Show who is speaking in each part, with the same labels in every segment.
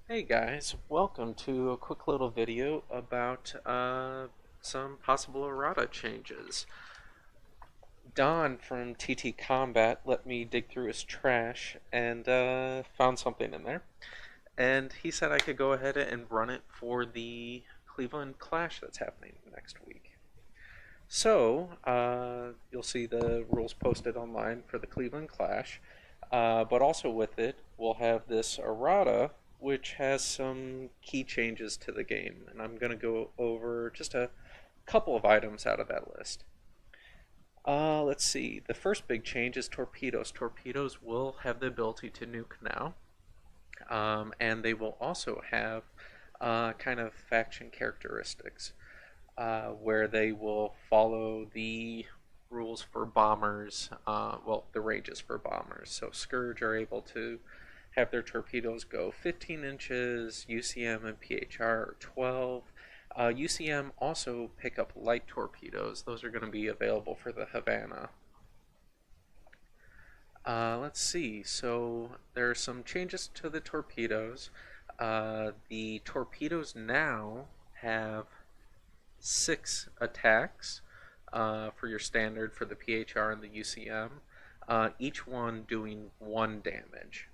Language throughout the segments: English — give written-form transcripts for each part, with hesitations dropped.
Speaker 1: Hey guys, welcome to a quick little video about some possible errata changes. Don from TT Combat let me dig through his trash and found something in there. And he said I could go ahead and run it for the Cleveland Clash that's happening next week. So, you'll see the rules posted online for the Cleveland Clash, but also with it, we'll have this errata, which has some key changes to the game, and I'm going to go over just a couple of items out of that list. Let's see. The first big change is torpedoes. Torpedoes will have the ability to nuke now, and they will also have kind of faction characteristics where they will follow the rules for bombers, well, the ranges for bombers. So Scourge are able to have their torpedoes go 15 inches, UCM and PHR are 12. UCM also pick up light torpedoes. Those are going to be available for the Havana. Let's see. So there are some changes to the torpedoes. The torpedoes now have 6 attacks for your standard for the PHR and the UCM, each one doing 1 damage.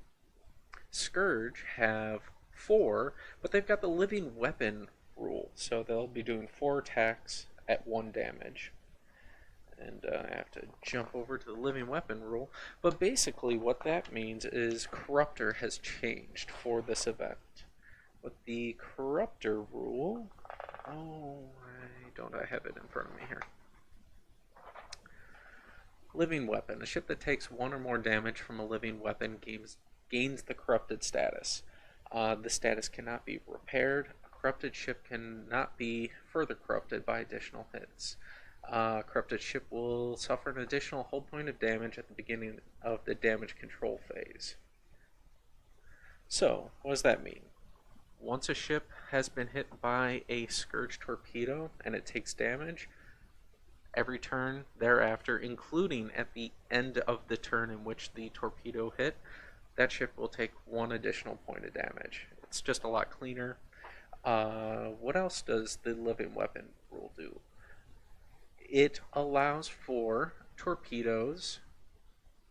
Speaker 1: Scourge have 4, but they've got the living weapon rule, so they'll be doing 4 attacks at 1 damage. And I have to jump over to the living weapon rule. But basically what that means is Corruptor has changed for this event. With the Corruptor rule, I have it in front of me here. Living weapon. A ship that takes 1 or more damage from a living weapon gains the corrupted status. The status cannot be repaired. A corrupted ship cannot be further corrupted by additional hits. Corrupted ship will suffer an additional whole point of damage at the beginning of the damage control phase. So, what does that mean? Once a ship has been hit by a Scourge torpedo and it takes damage, every turn thereafter, including at the end of the turn in which the torpedo hit, that ship will take 1 additional point of damage. It's just a lot cleaner. What else does the living weapon rule do? It allows for torpedoes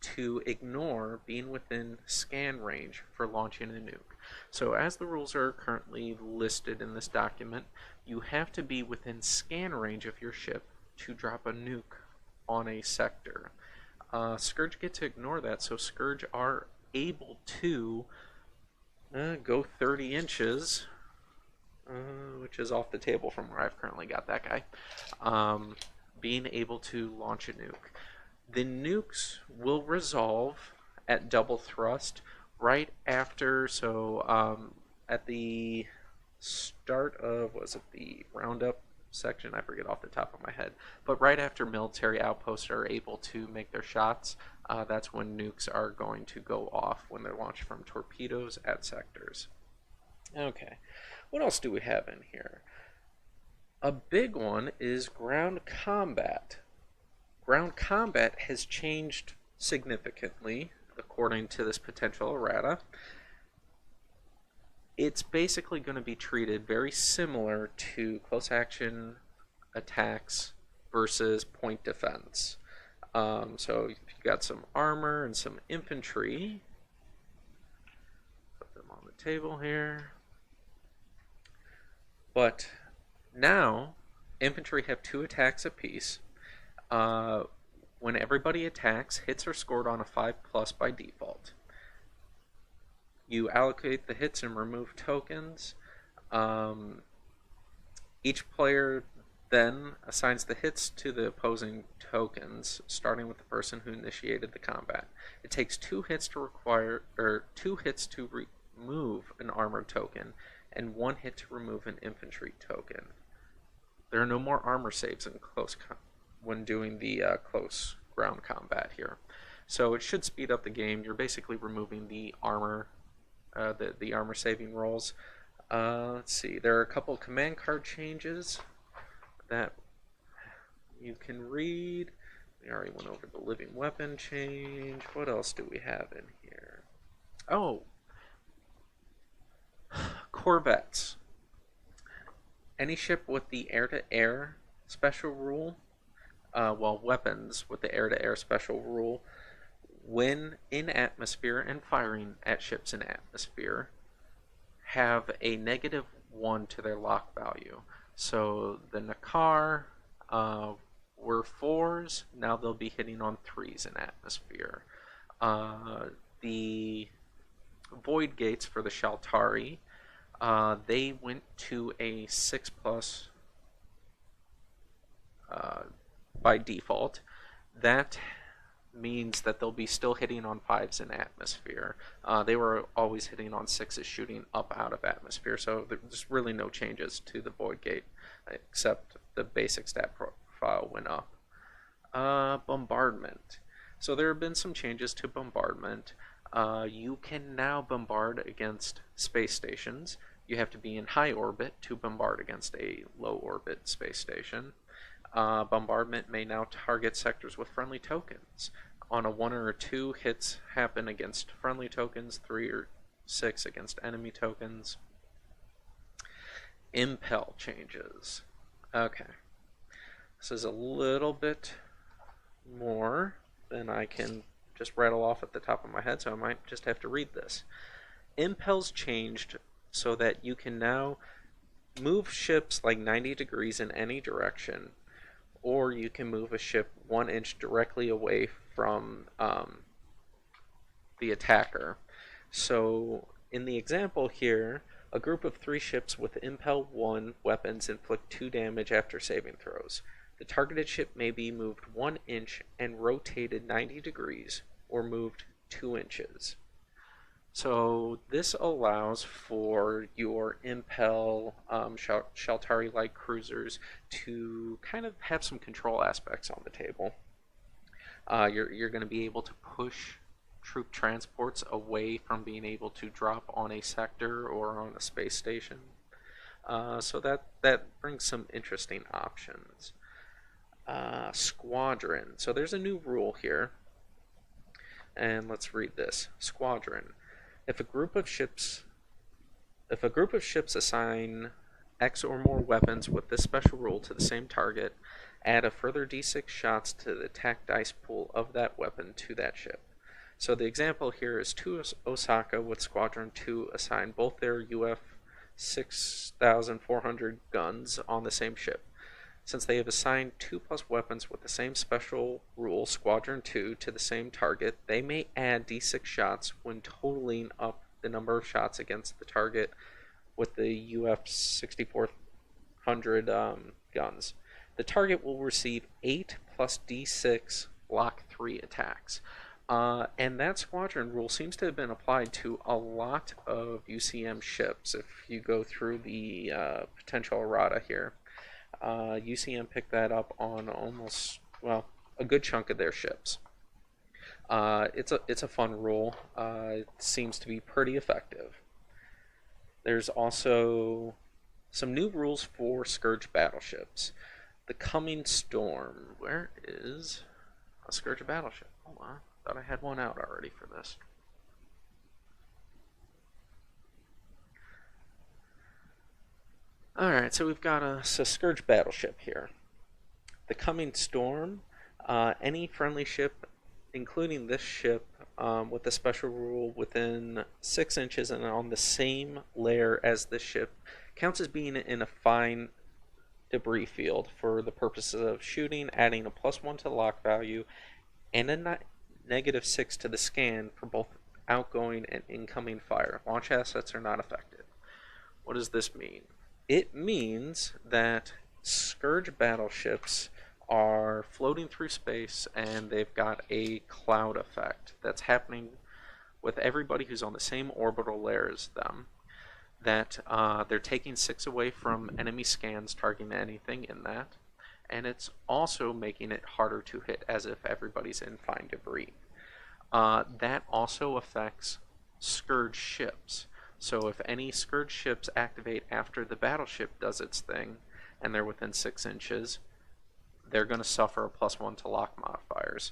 Speaker 1: to ignore being within scan range for launching a nuke. So as the rules are currently listed in this document, you have to be within scan range of your ship to drop a nuke on a sector. Scourge get to ignore that, so Scourge are able to go 30 inches, which is off the table from where I've currently got that guy, being able to launch a nuke. The nukes will resolve at double thrust right after, at the start of, was it the roundup section? I forget off the top of my head. But right after military outposts are able to make their shots, that's when nukes are going to go off when they're launched from torpedoes at sectors. Okay, what else do we have in here? A big one is ground combat. Ground combat has changed significantly according to this potential errata. It's basically going to be treated very similar to close action attacks versus point defense. So if you've got some armor and some infantry, put them on the table here. But now, infantry have 2 attacks apiece. When everybody attacks, hits are scored on a 5+ by default. You allocate the hits and remove tokens. Each player then assigns the hits to the opposing tokens, starting with the person who initiated the combat. It takes 2 hits to remove an armor token, and 1 hit to remove an infantry token. There are no more armor saves in when doing the close ground combat here. So it should speed up the game. You're basically removing the armor, the armor saving rolls. Let's see, there are a couple command card changes that you can read. We already went over the living weapon change. What else do we have in here? Oh, Corvettes. Any ship with the air-to-air special rule, weapons with the air-to-air special rule, when in atmosphere and firing at ships in atmosphere, have a -1 to their lock value. So the Nakar were 4s, now they'll be hitting on 3s in atmosphere. The Void Gates for the Shaltari, they went to a 6+ by default. That means that they'll be still hitting on 5s in atmosphere. They were always hitting on 6s shooting up out of atmosphere, so there's really no changes to the Void Gate except the basic stat profile went up. Bombardment. So there have been some changes to bombardment. You can now bombard against space stations. You have to be in high orbit to bombard against a low orbit space station. Bombardment may now target sectors with friendly tokens. On a 1 or a 2, hits happen against friendly tokens, 3 or 6 against enemy tokens. Impel changes. Okay. This is a little bit more than I can just rattle off at the top of my head, so I might just have to read this. Impel's changed so that you can now move ships like 90 degrees in any direction, or you can move a ship 1 inch directly away from the attacker. So in the example here, a group of 3 ships with Impel 1 weapons inflict 2 damage after saving throws. The targeted ship may be moved 1 inch and rotated 90 degrees, or moved 2 inches. So this allows for your Impel Shaltari light cruisers to kind of have some control aspects on the table. You're going to be able to push troop transports away from being able to drop on a sector or on a space station. So that brings some interesting options. Squadron. So there's a new rule here, and let's read this. Squadron. If a group of ships assign X or more weapons with this special rule to the same target, add a further d6 shots to the attack dice pool of that weapon to that ship. So the example here is 2 Osaka with Squadron 2 assign both their UF 6400 guns on the same ship. Since they have assigned 2+ weapons with the same special rule, Squadron 2, to the same target, they may add d6 shots when totaling up the number of shots against the target with the UF 6400 guns. The target will receive 8 plus d6 block 3 attacks. And that squadron rule seems to have been applied to a lot of UCM ships. If you go through the potential errata here, UCM picked that up on almost, well, a good chunk of their ships. It's a fun rule. It seems to be pretty effective. There's also some new rules for Scourge battleships. The Coming Storm. Where is a Scourge battleship? Oh, I thought I had one out already for this. Alright, so we've got a Scourge battleship here. The Coming Storm, any friendly ship, including this ship, with the special rule within 6 inches and on the same layer as this ship, counts as being in a fine debris field for the purposes of shooting, adding a +1 to the lock value, and a -6 to the scan for both outgoing and incoming fire. Launch assets are not affected. What does this mean? It means that Scourge battleships are floating through space and they've got a cloud effect that's happening with everybody who's on the same orbital layer as them. That they're taking 6 away from enemy scans targeting anything in that, and it's also making it harder to hit as if everybody's in fine debris. That also affects Scourge ships. So if any Scourge ships activate after the battleship does its thing, and they're within 6 inches, they're going to suffer a +1 to lock modifiers.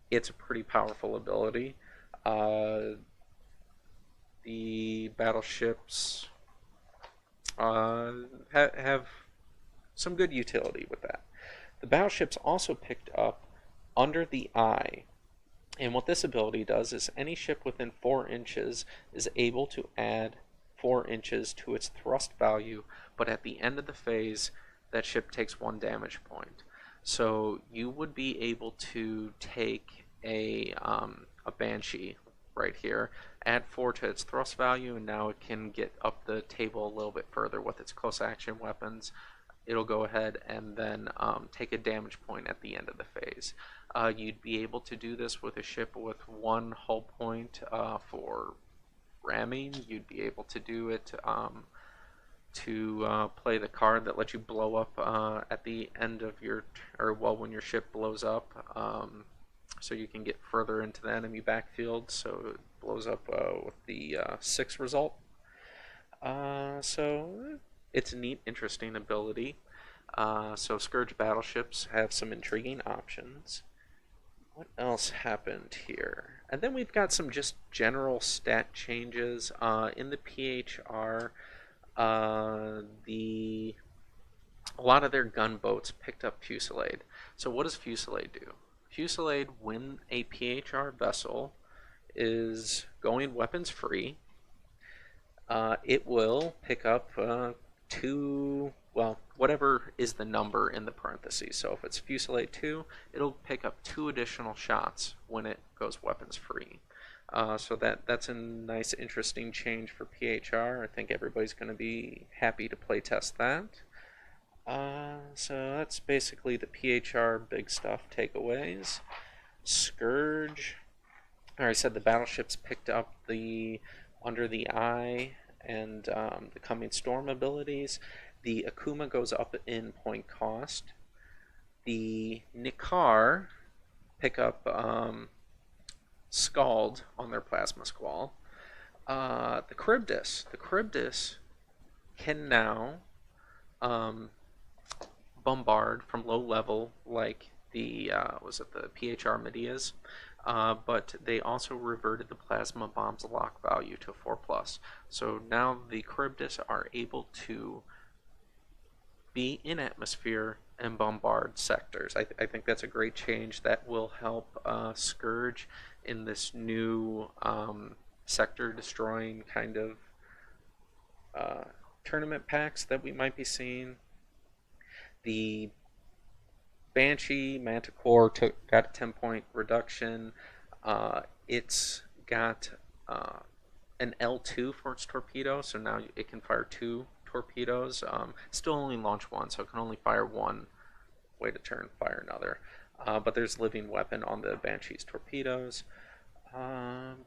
Speaker 1: It's a pretty powerful ability. The battleships have some good utility with that. The battleships also picked up Under the Eye. And what this ability does is any ship within 4 inches is able to add 4 inches to its thrust value, but at the end of the phase, that ship takes 1 damage point. So you would be able to take a Banshee right here, add 4 to its thrust value, and now it can get up the table a little bit further with its close action weapons. It'll go ahead and then take a damage point at the end of the phase. You'd be able to do this with a ship with 1 hull point for ramming. You'd be able to do it to play the card that lets you blow up at the end of your, when your ship blows up, so you can get further into the enemy backfield. So it blows up with the 6 result. So it's a neat, interesting ability. So Scourge battleships have some intriguing options. What else happened here? And then we've got some just general stat changes. In the PHR, a lot of their gunboats picked up Fusillade. So what does Fusillade do? Fusillade, when a PHR vessel is going weapons free, it will pick up 2, well, whatever is the number in the parentheses. So if it's Fusillade 2, it'll pick up 2 additional shots when it goes weapons free. So that's a nice, interesting change for PHR. I think everybody's going to be happy to play test that. So that's basically the PHR big stuff takeaways. Scourge. I said the battleships picked up the Under the Eye and the Coming Storm abilities. The Akuma goes up in point cost. The Nikar pick up Scald on their Plasma Squall. The Charybdis can now bombard from low level like the the PHR Medias, but they also reverted the Plasma Bomb's lock value to 4+. So now the Charybdis are able to be in atmosphere and bombard sectors. I think that's a great change that will help Scourge in this new sector destroying kind of tournament packs that we might be seeing. The Banshee Manticore got a 10-point reduction. It's got an L2 for its torpedo, so now it can fire 2 torpedoes. Still only launch 1, so it can only fire 1. Wait a turn, fire another. But there's living weapon on the Banshee's torpedoes. And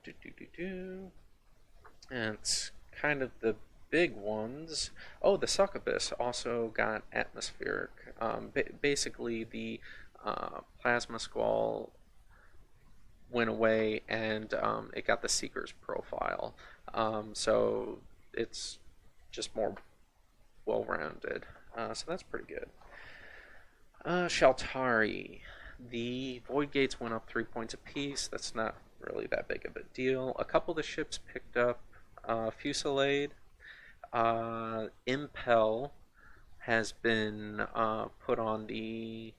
Speaker 1: it's kind of the big ones. Oh, the Succubus also got atmospheric. Basically, the Plasma Squall went away, and it got the Seeker's profile. So it's just more well-rounded. So that's pretty good. Shaltari. The Void Gates went up 3 points apiece. That's not really that big of a deal. A couple of the ships picked up Fusillade. Impel has been put on the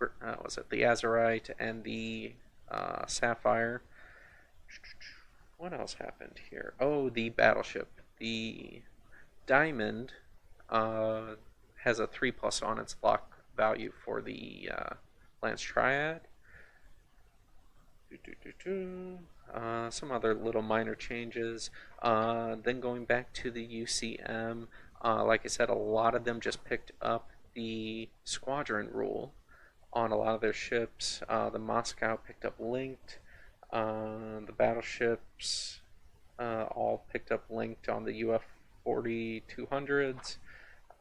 Speaker 1: the Azurite and the Sapphire. What else happened here? Oh, the battleship. The Diamond has a 3+ on its lock value for the Lance Triad. Some other little minor changes. Then going back to the UCM, like I said, a lot of them just picked up the squadron rule on a lot of their ships. The Moscow picked up Linked. The battleships all picked up Linked on the UF-40 200s.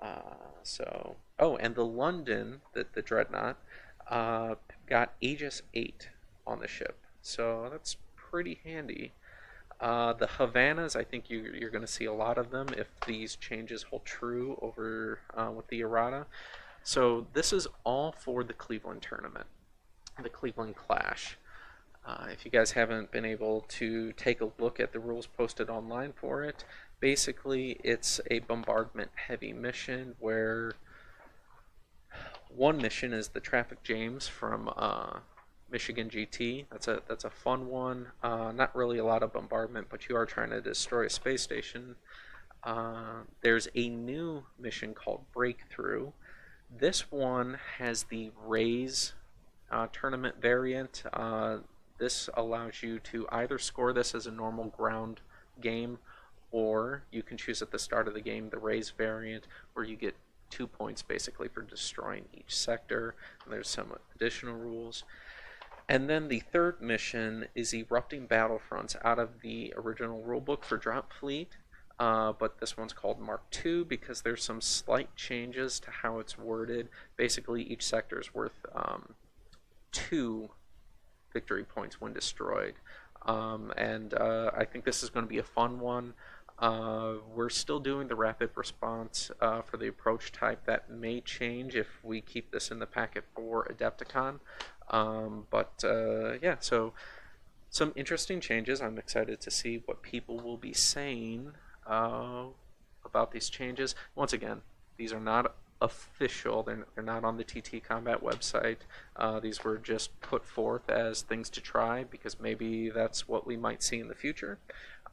Speaker 1: And the London, the Dreadnought, got Aegis 8 on the ship. So that's pretty handy. The Havanas, I think you're going to see a lot of them if these changes hold true over with the errata. So this is all for the Cleveland tournament, the Cleveland Clash. If you guys haven't been able to take a look at the rules posted online for it, basically it's a bombardment heavy mission where one mission is the Traffic James from Michigan GT. That's a fun one. Not really a lot of bombardment, but you are trying to destroy a space station. There's a new mission called Breakthrough. This one has the Raise tournament variant. This allows you to either score this as a normal ground game, or you can choose at the start of the game the Raise variant, where you get 2 points basically for destroying each sector. And there's some additional rules. And then the third mission is Erupting Battlefronts out of the original rulebook for Drop Fleet. But this one's called Mark II because there's some slight changes to how it's worded. Basically, each sector is worth 2 victory points when destroyed. I think this is going to be a fun one. We're still doing the rapid response for the approach type. That may change if we keep this in the packet for Adepticon. Yeah, so some interesting changes. I'm excited to see what people will be saying about these changes. Once again, these are not official. They're not on the TT Combat website. These were just put forth as things to try because maybe that's what we might see in the future.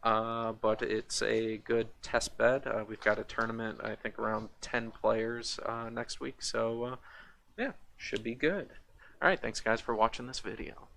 Speaker 1: But it's a good test bed. We've got a tournament, I think around 10 players next week, so yeah, should be good. Alright, thanks guys for watching this video.